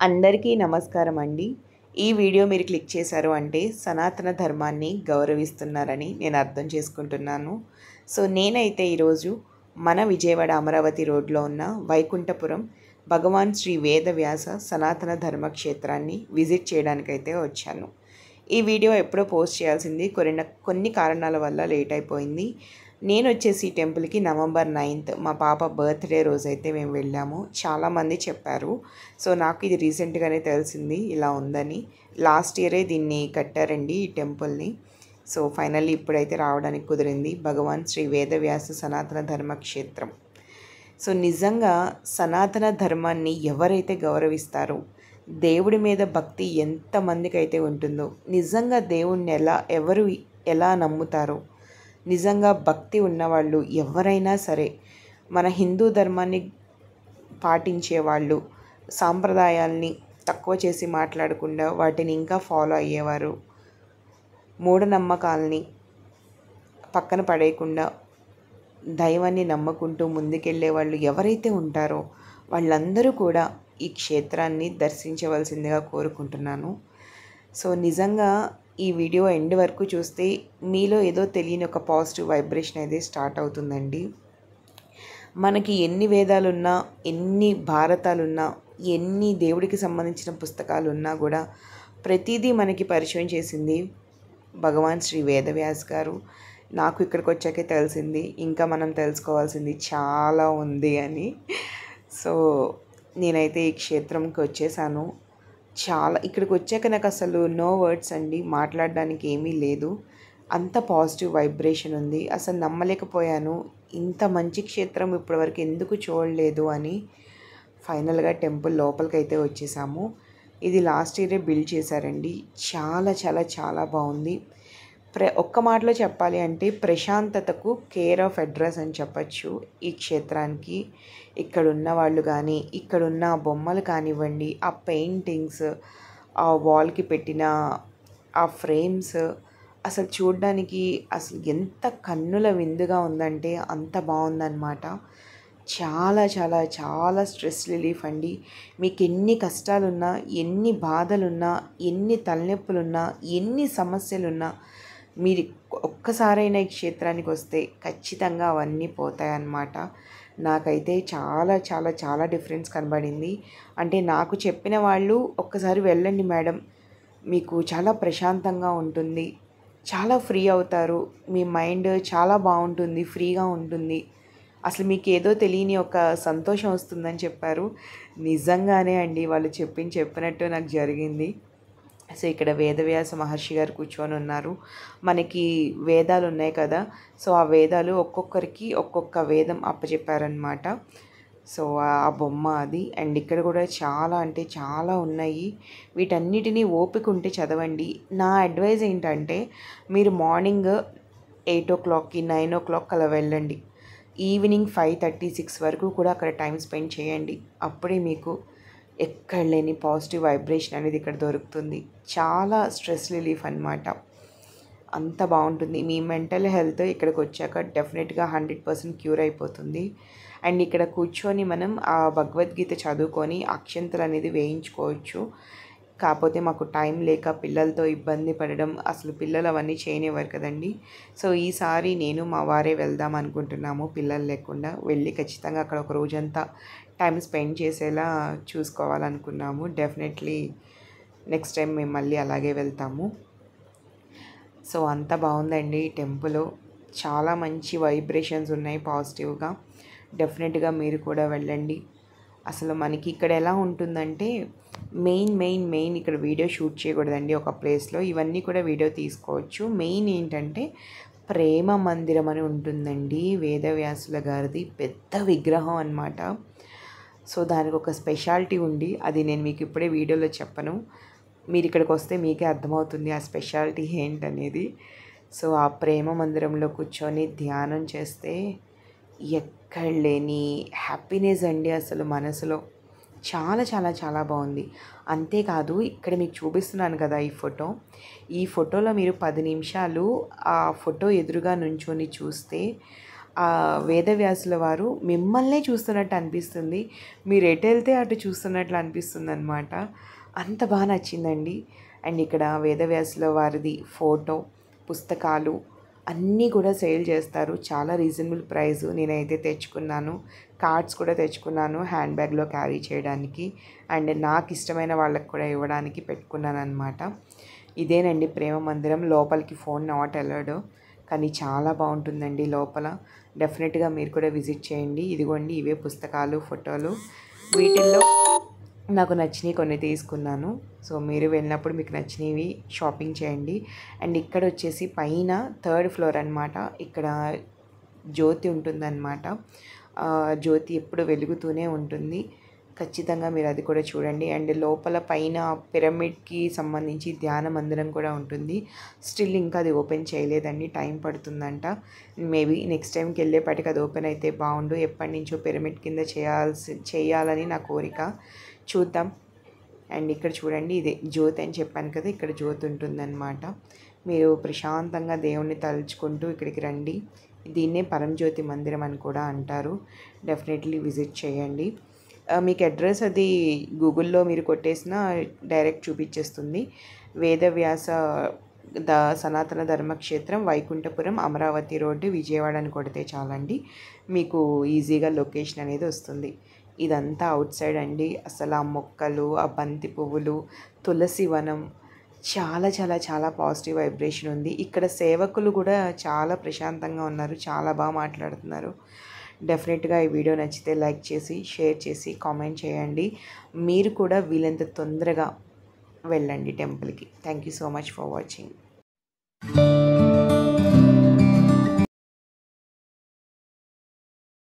అందరికీ నమస్కారం అండి. ఈ వీడియో మీరు క్లిక్ చేశారు అంటే సనాతన ధర్మాన్ని గౌరవిస్తున్నారని నేను అర్థం చేసుకుంటున్నాను. సో నేనైతే ఈరోజు మన విజయవాడ అమరావతి రోడ్లో ఉన్న వైకుంఠపురం భగవాన్ శ్రీ వేదవ్యాస సనాతన ధర్మక్షేత్రాన్ని విజిట్ చేయడానికైతే వచ్చాను. ఈ వీడియో ఎప్పుడో పోస్ట్ చేయాల్సింది కొన్ని కారణాల వల్ల లేట్ అయిపోయింది. నేను వచ్చేసి ఈ టెంపుల్కి నవంబర్ 9th మా పాప బర్త్డే రోజైతే మేము వెళ్ళాము. చాలామంది చెప్పారు. సో నాకు ఇది రీసెంట్గానే తెలిసింది ఇలా ఉందని. లాస్ట్ ఇయరే దీన్ని కట్టారండి ఈ టెంపుల్ని. సో ఫైనల్లీ ఇప్పుడైతే రావడానికి కుదిరింది. భగవాన్ శ్రీ వేదవ్యాస సనాతన ధర్మక్షేత్రం. సో నిజంగా సనాతన ధర్మాన్ని ఎవరైతే గౌరవిస్తారో, దేవుడి మీద భక్తి ఎంతమందికి అయితే ఉంటుందో, నిజంగా దేవుణ్ణి ఎవరు ఎలా నమ్ముతారో, నిజంగా భక్తి ఉన్నవాళ్ళు ఎవరైనా సరే, మన హిందూ ధర్మాన్ని పాటించేవాళ్ళు, సాంప్రదాయాల్ని తక్కువ చేసి మాట్లాడకుండా వాటిని ఇంకా ఫాలో అయ్యేవారు, మూఢనమ్మకాల్ని పక్కన పడేయకుండా దైవాన్ని నమ్ముకుంటూ ముందుకెళ్ళే వాళ్ళు ఎవరైతే ఉంటారో వాళ్ళందరూ కూడా ఈ క్షేత్రాన్ని దర్శించవలసిందిగా కోరుకుంటున్నాను. సో నిజంగా ఈ వీడియో ఎండ్ వరకు చూస్తే మీలో ఏదో తెలియని ఒక పాజిటివ్ వైబ్రేషన్ అయితే స్టార్ట్ అవుతుందండి. మనకి ఎన్ని వేదాలున్నా, ఎన్ని భారతాలున్నా, ఎన్ని దేవుడికి సంబంధించిన పుస్తకాలు ఉన్నా కూడా ప్రతిదీ మనకి పరిచయం చేసింది భగవాన్ శ్రీ వేదవ్యాస్ గారు. నాకు ఇక్కడికి వచ్చాకే తెలిసింది ఇంకా మనం తెలుసుకోవాల్సింది చాలా ఉంది అని. సో నేనైతే ఈ క్షేత్రంకి వచ్చేసాను. ఇక్కడికి వచ్చాక నాకు అసలు నో వర్డ్స్ అండి, మాట్లాడడానికి ఏమీ లేదు. అంత పాజిటివ్ వైబ్రేషన్ ఉంది. అసలు నమ్మలేకపోయాను, ఇంత మంచి క్షేత్రం ఇప్పటివరకు ఎందుకు చూడలేదు అని. ఫైనల్గా టెంపుల్ లోపలికైతే వచ్చేసాము. ఇది లాస్ట్ ఇయరే బిల్డ్ చేశారండి. చాలా చాలా చాలా బాగుంది. ఒక్క మాటలో చెప్పాలి అంటే ప్రశాంతతకు కేర్ ఆఫ్ అడ్రస్ అని చెప్పచ్చు ఈ క్షేత్రానికి. ఇక్కడున్న వాళ్ళు కానీ, ఇక్కడున్న బొమ్మలు కానివ్వండి, ఆ పెయింటింగ్స్, ఆ వాల్కి పెట్టిన ఆ ఫ్రేమ్స్ అసలు చూడడానికి అసలు ఎంత కన్నుల విందుగా ఉందంటే అంత బాగుందన్నమాట. చాలా చాలా చాలా స్ట్రెస్ రిలీఫ్ అండి. మీకు ఎన్ని కష్టాలున్నా, ఎన్ని బాధలున్నా, ఎన్ని తలనొప్పులున్నా, ఎన్ని సమస్యలున్నా మీరు ఒక్కసారైనా ఈ క్షేత్రానికి వస్తే ఖచ్చితంగా అవన్నీ పోతాయన్నమాట. నాకైతే చాలా చాలా చాలా డిఫరెన్స్ కనబడింది. అంటే నాకు చెప్పిన వాళ్ళు ఒక్కసారి వెళ్ళండి మేడం, మీకు చాలా ప్రశాంతంగా ఉంటుంది, చాలా ఫ్రీ అవుతారు, మీ మైండ్ చాలా బాగుంటుంది, ఫ్రీగా ఉంటుంది, అసలు మీకు ఏదో తెలియని ఒక సంతోషం వస్తుందని చెప్పారు. నిజంగానే అండి, వాళ్ళు చెప్పినట్టు నాకు జరిగింది. సో ఇక్కడ వేదవ్యాస మహర్షి గారు కూర్చొని ఉన్నారు. మనకి వేదాలు ఉన్నాయి కదా, సో ఆ వేదాలు ఒక్కొక్కరికి ఒక్కొక్క వేదం అప్పచెప్పారనమాట. సో ఆ బొమ్మ అది. అండ్ ఇక్కడ కూడా చాలా అంటే చాలా ఉన్నాయి. వీటన్నిటినీ ఓపిక ఉంటే చదవండి. నా అడ్వైజ్ ఏంటంటే మీరు మార్నింగ్ 8 o'clockకి 9 o'clock అలా వెళ్ళండి. ఈవినింగ్ 5:30-6 వరకు కూడా అక్కడ టైం స్పెండ్ చేయండి. అప్పుడే మీకు ఎక్కడ లేని పాజిటివ్ వైబ్రేషన్ అనేది ఇక్కడ దొరుకుతుంది. చాలా స్ట్రెస్ రిలీఫ్ అనమాట. అంత బాగుంటుంది. మీ మెంటల్ హెల్త్ ఇక్కడికి వచ్చాక డెఫినెట్గా 100% క్యూర్ అయిపోతుంది. అండ్ ఇక్కడ కూర్చొని మనం ఆ భగవద్గీత చదువుకొని అక్షంతలు అనేది వేయించుకోవచ్చు. కాకపోతే మాకు టైం లేక పిల్లలతో ఇబ్బంది పడడం, అసలు పిల్లలు అవన్నీ చేయనివ్వరు కదండి. సో ఈసారి నేను మా వారే వెళ్దాం అనుకుంటున్నాము, పిల్లలు లేకుండా. వెళ్ళి ఖచ్చితంగా అక్కడ ఒక రోజంతా టైం స్పెండ్ చేసేలా చూసుకోవాలనుకున్నాము. డెఫినెట్లీ నెక్స్ట్ టైం మేము మళ్ళీ అలాగే వెళ్తాము. సో అంత బాగుందండి టెంపుల్. చాలా మంచి వైబ్రేషన్స్ ఉన్నాయి పాజిటివ్గా. డెఫినెట్గా మీరు కూడా వెళ్ళండి. అసలు మనకి ఇక్కడ ఎలా ఉంటుందంటే మెయిన్ ఇక్కడ వీడియో షూట్ చేయకూడదండి ఒక ప్లేస్లో. ఇవన్నీ కూడా వీడియో తీసుకోవచ్చు. మెయిన్ ఏంటంటే ప్రేమ మందిరం అని ఉంటుందండి వేదవ్యాసుల గారిది. పెద్ద విగ్రహం అన్నమాట. సో దానికి ఒక స్పెషాలిటీ ఉంది. అది నేను మీకు ఇప్పుడే వీడియోలో చెప్పను. మీరు ఇక్కడికి వస్తే మీకే అర్థమవుతుంది ఆ స్పెషాలిటీ ఏంటనేది. సో ఆ ప్రేమ మందిరంలో కూర్చొని ధ్యానం చేస్తే ఎక్కడ లేని హ్యాపీనెస్ అండి అసలు మనసులో. చాలా చాలా చాలా బాగుంది. అంతేకాదు ఇక్కడ మీకు చూపిస్తున్నాను కదా ఈ ఫోటోలో మీరు 10 నిమిషాలు ఆ ఫోటో ఎదురుగా నుంచొని చూస్తే ఆ వేదవ్యాసుల వారు మిమ్మల్నే చూస్తున్నట్టు అనిపిస్తుంది. మీరు ఎటు వెళ్తే అటు చూస్తున్నట్లు అనిపిస్తుంది అనమాట. అంత బాగా నచ్చిందండి. అండ్ ఇక్కడ వేదవ్యాసుల వారిది ఫోటో, పుస్తకాలు అన్నీ కూడా సేల్ చేస్తారు. చాలా రీజనబుల్ ప్రైస్. నేనైతే తెచ్చుకున్నాను. కార్డ్స్ కూడా తెచ్చుకున్నాను హ్యాండ్ బ్యాగ్లో క్యారీ చేయడానికి. అండ్ నాకు ఇష్టమైన వాళ్ళకి కూడా ఇవ్వడానికి పెట్టుకున్నాను అనమాట. ఇదేనండి ప్రేమ మందిరం. లోపలికి ఫోన్ నాట్ అలౌడ్, కానీ చాలా బాగుంటుందండి లోపల. డెఫినెట్గా మీరు కూడా విజిట్ చేయండి. ఇదిగోండి ఇవే పుస్తకాలు, ఫోటోలు. వీటిల్లో నాకు నచ్చినవి కొన్ని తీసుకున్నాను. సో మీరు వెళ్ళినప్పుడు మీకు నచ్చినవి షాపింగ్ చేయండి. అండ్ ఇక్కడ వచ్చేసి పైన 3rd ఫ్లోర్ అనమాట. ఇక్కడ జ్యోతి ఉంటుందన్నమాట. జ్యోతి ఎప్పుడు వెలుగుతూనే ఉంటుంది. ఖచ్చితంగా మీరు అది కూడా చూడండి. అండ్ లోపల పైన పిరమిడ్కి సంబంధించి ధ్యాన మందిరం కూడా ఉంటుంది. స్టిల్ ఇంకా అది ఓపెన్ చేయలేదండి, టైం పడుతుందంట. మేబీ నెక్స్ట్ టైంకి వెళ్ళేపాటికి అది ఓపెన్ అయితే బాగుండు. ఎప్పటి నుంచో పిరమిడ్ కింద చేయాలని నా కోరిక. చూద్దాం. అండ్ ఇక్కడ చూడండి, ఇదే జ్యోతి అని చెప్పాను కదా, ఇక్కడ జ్యోతి ఉంటుందన్నమాట. మీరు ప్రశాంతంగా దేవుణ్ణి తలుచుకుంటూ ఇక్కడికి రండి. దీన్నే పరంజ్యోతి మందిరం అని కూడా అంటారు. డెఫినెట్లీ విజిట్ చేయండి. మీకు అడ్రస్ అది గూగుల్లో మీరు కొట్టేసిన డైరెక్ట్ చూపించేస్తుంది. వేదవ్యాస సనాతన ధర్మక్షేత్రం, వైకుంఠపురం, అమరావతి రోడ్డు, విజయవాడ అని కొడితే చాలండి, మీకు ఈజీగా లొకేషన్ అనేది వస్తుంది. ఇదంతా అవుట్ సైడ్ అండి. అసలు ఆ మొక్కలు, ఆ బంతి పువ్వులు, తులసి వనం, చాలా చాలా చాలా పాజిటివ్ వైబ్రేషన్ ఉంది. ఇక్కడ సేవకులు కూడా చాలా ప్రశాంతంగా ఉన్నారు, చాలా బాగా మాట్లాడుతున్నారు. డెఫినెట్గా ఈ వీడియో నచ్చితే లైక్ చేసి, షేర్ చేసి, కామెంట్ చేయండి. మీరు కూడా వీలైనంత తొందరగా వెళ్ళండి టెంపుల్కి. Thank you so much for watching.